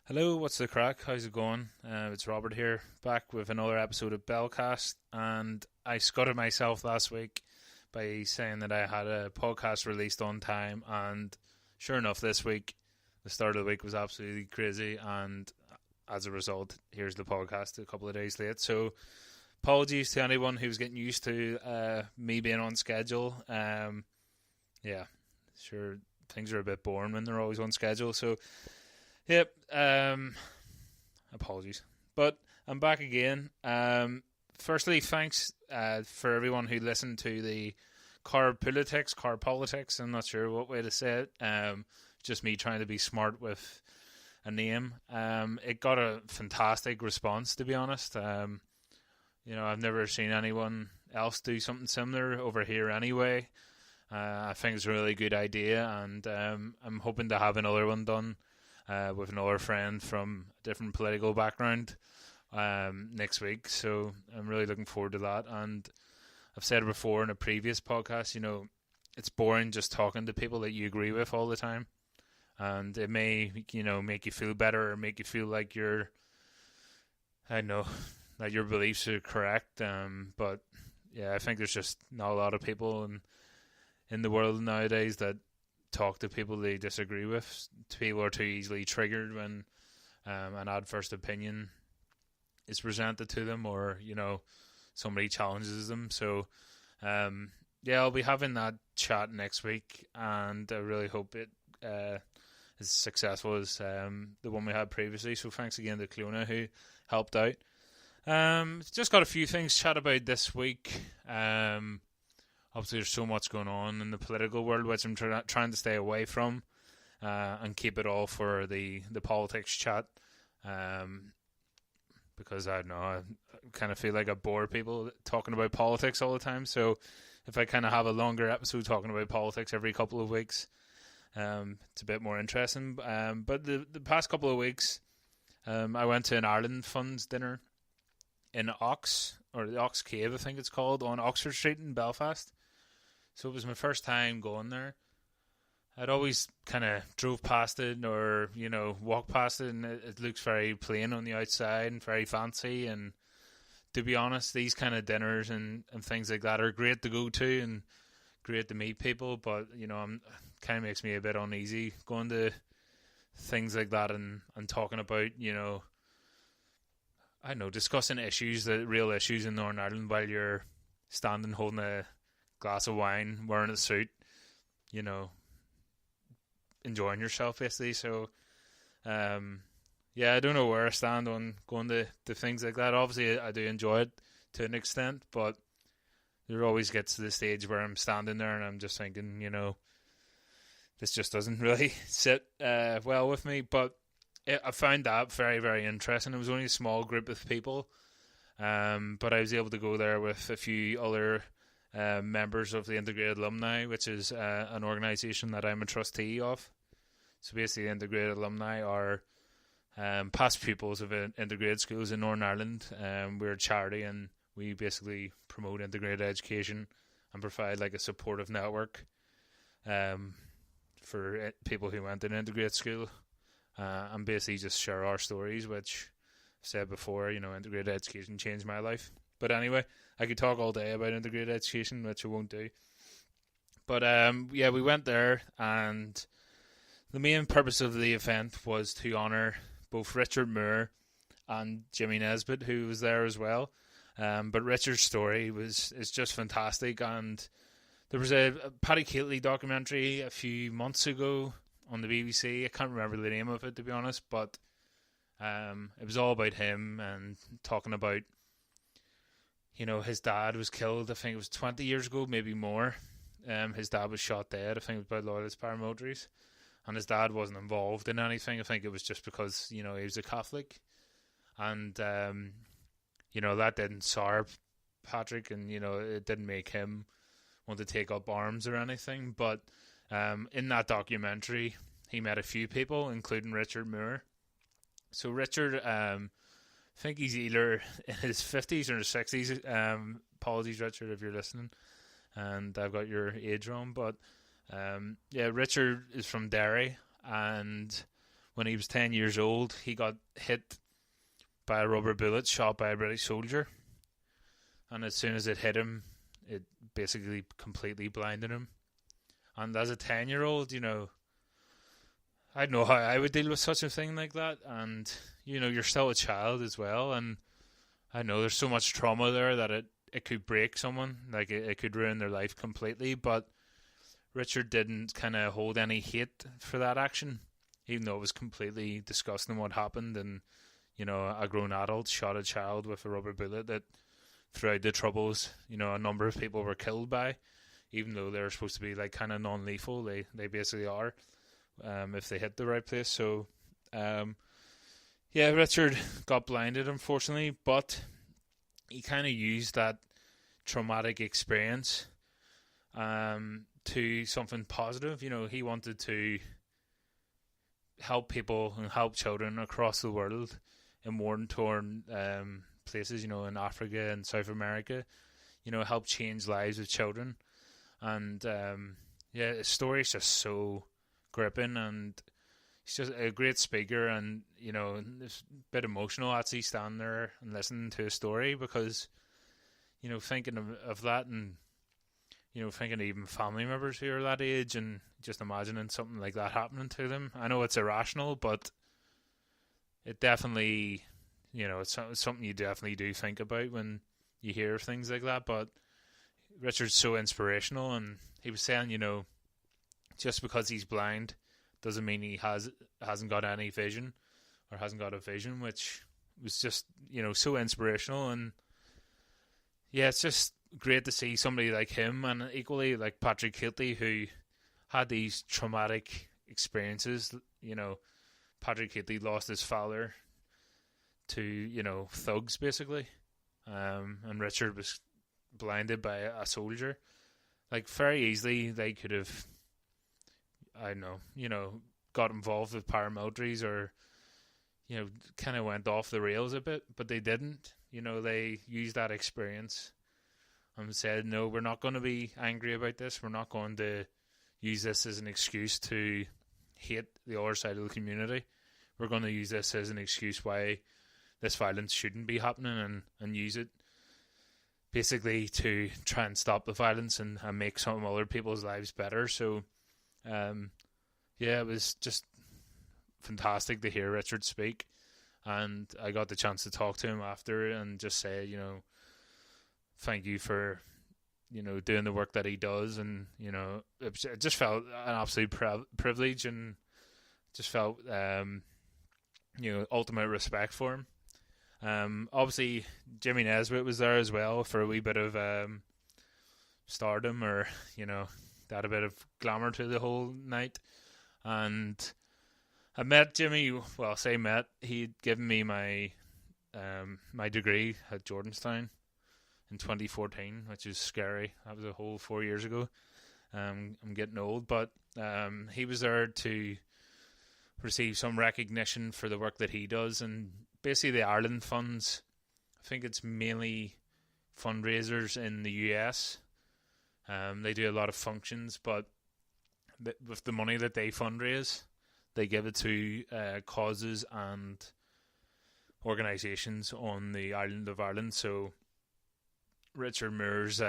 Hello, what's the crack? How's it going? It's Robert here, back with another episode of Belcast, and I scuttered myself last week by saying that I had a podcast released on time, and sure enough, this week, the start of the week was absolutely crazy, and as a result, here's the podcast a couple of days late. So, apologies to anyone who's getting used to me being on schedule. Yeah, sure, things are a bit boring when they're always on schedule, so yep. Apologies, but I'm back again. Firstly, thanks for everyone who listened to the car politics. I'm not sure what way to say it. Just me trying to be smart with a name. It got a fantastic response, to be honest. I've never seen anyone else do something similar over here anyway. I think it's a really good idea, and I'm hoping to have another one done with another friend from a different political background next week. So I'm really looking forward to that. And I've said it before in a previous podcast, it's boring just talking to people that you agree with all the time. And it may, make you feel better or make you feel like that your beliefs are correct. But yeah, I think there's just not a lot of people in the world nowadays that talk to people they disagree with. People are too easily triggered when an adverse opinion is presented to them, or somebody challenges them. So I'll be having that chat next week, and I really hope it is as successful as the one we had previously. So thanks again to Clona who helped out. Just got a few things to chat about this week. Obviously, there's so much going on in the political world, which I'm trying to stay away from and keep it all for the politics chat. Because I don't know, I kind of feel like I bore people talking about politics all the time. So if I kind of have a longer episode talking about politics every couple of weeks, it's a bit more interesting. But the past couple of weeks, I went to an Ireland Funds dinner in the Ox Cave, I think it's called, on Oxford Street in Belfast. So it was my first time going there. I'd always kind of drove past it or, walked past it, and it looks very plain on the outside and very fancy. And to be honest, these kind of dinners and things like that are great to go to and great to meet people. But, kind of makes me a bit uneasy going to things like that and talking about, I don't know, discussing the real issues in Northern Ireland while you're standing holding a glass of wine, wearing a suit, enjoying yourself basically. So I don't know where I stand on going to things like that. Obviously I do enjoy it to an extent, but there always gets to the stage where I'm standing there and I'm just thinking, this just doesn't really sit well with me. But I found that very, very interesting. It was only a small group of people, but I was able to go there with a few other members of the Integrated Alumni, which is an organisation that I'm a trustee of. So basically, the Integrated Alumni are past pupils of integrated schools in Northern Ireland. We're a charity, and we basically promote integrated education and provide like a supportive network for people who went to an integrated school, and basically just share our stories, which I've said before, integrated education changed my life. But anyway, I could talk all day about integrated education, which I won't do. But we went there, and the main purpose of the event was to honour both Richard Moore and Jimmy-Nesbitt, who was there as well. But Richard's story is just fantastic, and there was a Paddy Cateley documentary a few months ago on the BBC. I can't remember the name of it, to be honest, but it was all about him and talking about, his dad was killed, I think it was 20 years ago, maybe more. His dad was shot dead, I think it was by loyalist paramilitaries. And his dad wasn't involved in anything. I think it was just because, he was a Catholic. And, that didn't sour Patrick, and, it didn't make him want to take up arms or anything. But in that documentary, he met a few people, including Richard Moore. So Richard, I think he's either in his 50s or his 60s. Apologies, Richard, if you're listening. And I've got your age wrong. But, Richard is from Derry. And when he was 10 years old, he got hit by a rubber bullet shot by a British soldier. And as soon as it hit him, it basically completely blinded him. And as a 10-year-old, I don't know how I would deal with such a thing like that. And, you're still a child as well. And I know there's so much trauma there that it could break someone. Like, it could ruin their life completely. But Richard didn't kind of hold any hate for that action, even though it was completely disgusting what happened. And, a grown adult shot a child with a rubber bullet that, throughout the Troubles, a number of people were killed by, even though they're supposed to be like kind of non-lethal. They basically are, if they hit the right place. So, Richard got blinded, unfortunately, but he kind of used that traumatic experience to something positive. He wanted to help people and help children across the world in war-torn places, in Africa and South America, help change lives of children. And his story is just so gripping, and he's just a great speaker. And it's a bit emotional actually standing there and listening to his story, because thinking of that, and thinking of even family members who are that age, and just imagining something like that happening to them. I know it's irrational, but it definitely, it's something you definitely do think about when you hear things like that. But Richard's so inspirational, and he was saying, just because he's blind doesn't mean he hasn't got any vision, or hasn't got a vision, which was just, so inspirational. And yeah, it's just great to see somebody like him, and equally like Patrick Kielty, who had these traumatic experiences. Patrick Kielty lost his father to, thugs, basically. And Richard was blinded by a soldier. Like, very easily they could have, I don't know, got involved with paramilitaries, or, kind of went off the rails a bit, but they didn't. They used that experience and said, no, we're not going to be angry about this. We're not going to use this as an excuse to hate the other side of the community. We're going to use this as an excuse why this violence shouldn't be happening, and use it basically to try and stop the violence and make some other people's lives better. So, it was just fantastic to hear Richard speak. And I got the chance to talk to him after and just say, thank you for, doing the work that he does. And, it just felt an absolute privilege, and just felt, ultimate respect for him. Obviously, Jimmy Nesbitt was there as well for a wee bit of stardom, or, that a bit of glamour to the whole night. And I met Jimmy, well, I say met, he'd given me my my degree at Jordanstown in 2014, which is scary. That was a whole 4 years ago. I'm getting old, but he was there to receive some recognition for the work that he does. And basically the Ireland funds, I think it's mainly fundraisers in the US. They do a lot of functions, but with the money that they fundraise, they give it to causes and organisations on the island of Ireland. So Richard Moore's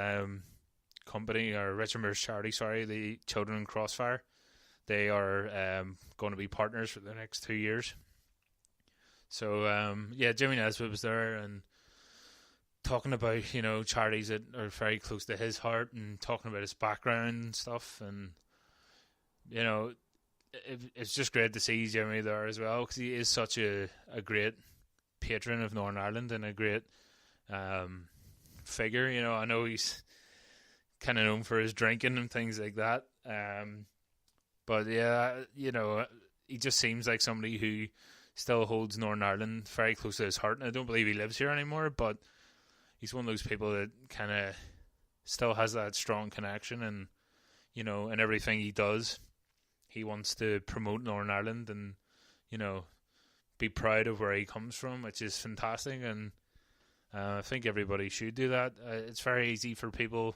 company, or Richard Moore's charity, the Children-in-Crossfire, they are going to be partners for the next 2 years. So, Jimmy Nesbitt was there and talking about, charities that are very close to his heart, and talking about his background and stuff. And, it's just great to see Jimmy there as well, because he is such a great patron of Northern Ireland, and a great figure. I know he's kind of known for his drinking and things like that. But yeah, he just seems like somebody who still holds Northern Ireland very close to his heart. And I don't believe he lives here anymore, but he's one of those people that kind of still has that strong connection. And, in everything he does, he wants to promote Northern Ireland and, be proud of where he comes from, which is fantastic. And I think everybody should do that. It's very easy for people,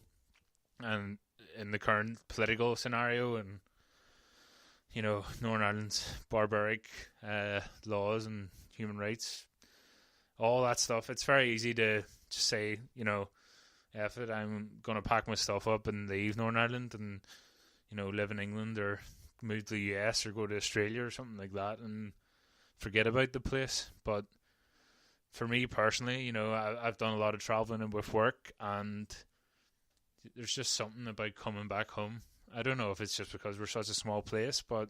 and in the current political scenario, and Northern Ireland's barbaric laws and human rights, all that stuff. It's very easy to just say, F it, I'm going to pack my stuff up and leave Northern Ireland and, live in England or move to the US or go to Australia or something like that and forget about the place. But for me personally, I've done a lot of traveling with work, and there's just something about coming back home. I don't know if it's just because we're such a small place, but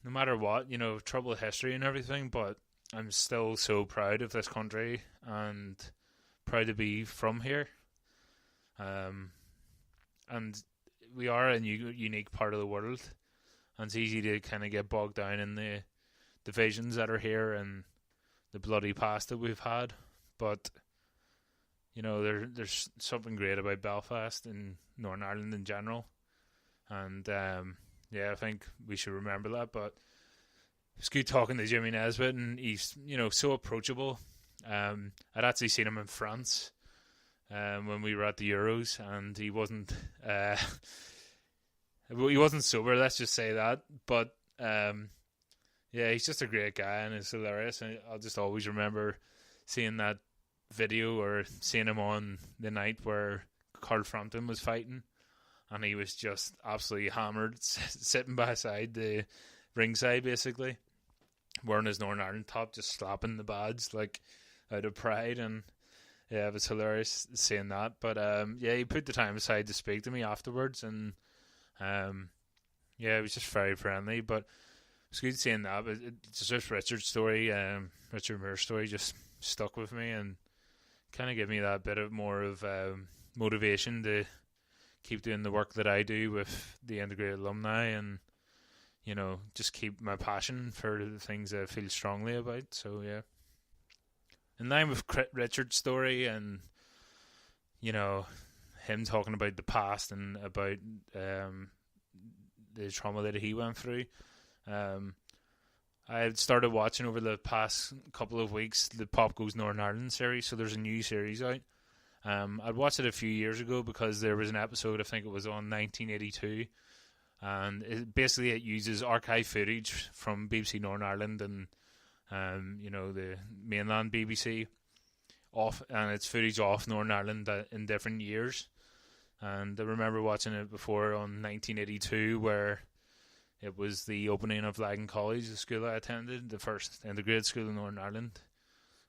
no matter what, troubled history and everything, but I'm still so proud of this country and proud to be from here. And we are a unique part of the world, and it's easy to kind of get bogged down in the divisions that are here and the bloody past that we've had. But there's something great about Belfast and Northern Ireland in general, and I think we should remember that. But it's good talking to Jimmy Nesbitt, and he's so approachable. I'd actually seen him in France when we were at the Euros, and he wasn't sober, let's just say that. But he's just a great guy, and it's hilarious. And I'll just always remember seeing that video or seeing him on the night where Carl Frampton was fighting, and he was just absolutely hammered, sitting beside the ringside, basically wearing his Northern Ireland top, just slapping the badge like out of pride. And it was hilarious seeing that. But he put the time aside to speak to me afterwards, and it was just very friendly. But it's good seeing that. But it's just Richard's story, Richard Moore's story, just stuck with me and kind of give me that bit of more of motivation to keep doing the work that I do with the integrated alumni, and just keep my passion for the things I feel strongly about. So in line with Richard's story and him talking about the past and about the trauma that he went through, I had started watching over the past couple of weeks the Pop Goes Northern Ireland series. So there's a new series out. I'd watched it a few years ago because there was an episode, I think it was on 1982, and it uses archive footage from BBC Northern Ireland and the mainland BBC and it's footage off Northern Ireland in different years. And I remember watching it before on 1982, where it was the opening of Lagan College, the school I attended, the first integrated school in Northern Ireland,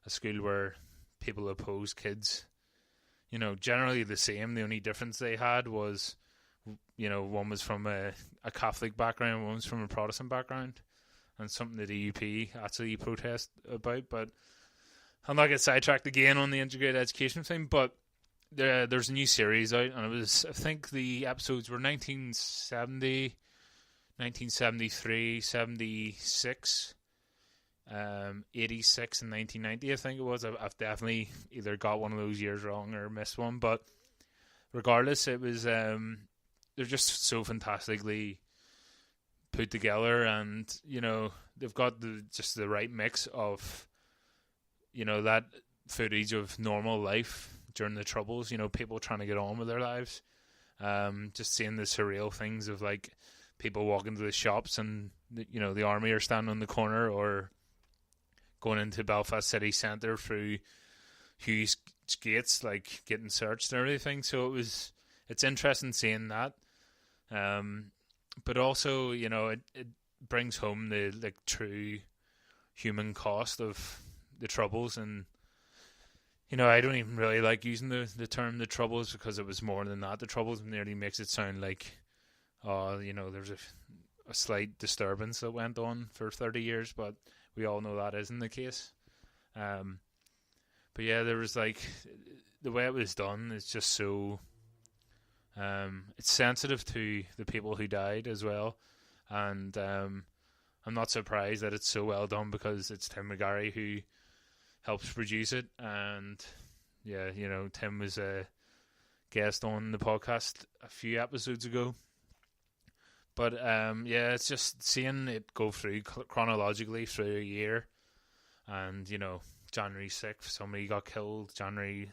a school where people opposed kids, generally the same. The only difference they had was, one was from a Catholic background, one was from a Protestant background, and something that the UP actually protest about. But I'll not get sidetracked again on the integrated education thing. But there's a new series out, and I think the episodes were 1970, 1973, 76, 86 and 1990, I think it was. I've definitely either got one of those years wrong or missed one, but regardless, it was they're just so fantastically put together, and they've got the right mix of that footage of normal life during the Troubles, people trying to get on with their lives, just seeing the surreal things of like people walking to the shops and the army are standing on the corner, or going into Belfast city centre through Hughes gates, like getting searched and everything. So it's interesting seeing that, but also it brings home the true human cost of the Troubles. And I don't even really like using the term the Troubles, because it was more than that. The Troubles nearly makes it sound like there's a slight disturbance that went on for 30 years, but we all know that isn't the case. But there was the way it was done is just so it's sensitive to the people who died as well, and I'm not surprised that it's so well done, because it's Tim McGarry who helps produce it. And Tim was a guest on the podcast a few episodes ago. But it's just seeing it go through chronologically through a year, and January 6th somebody got killed, January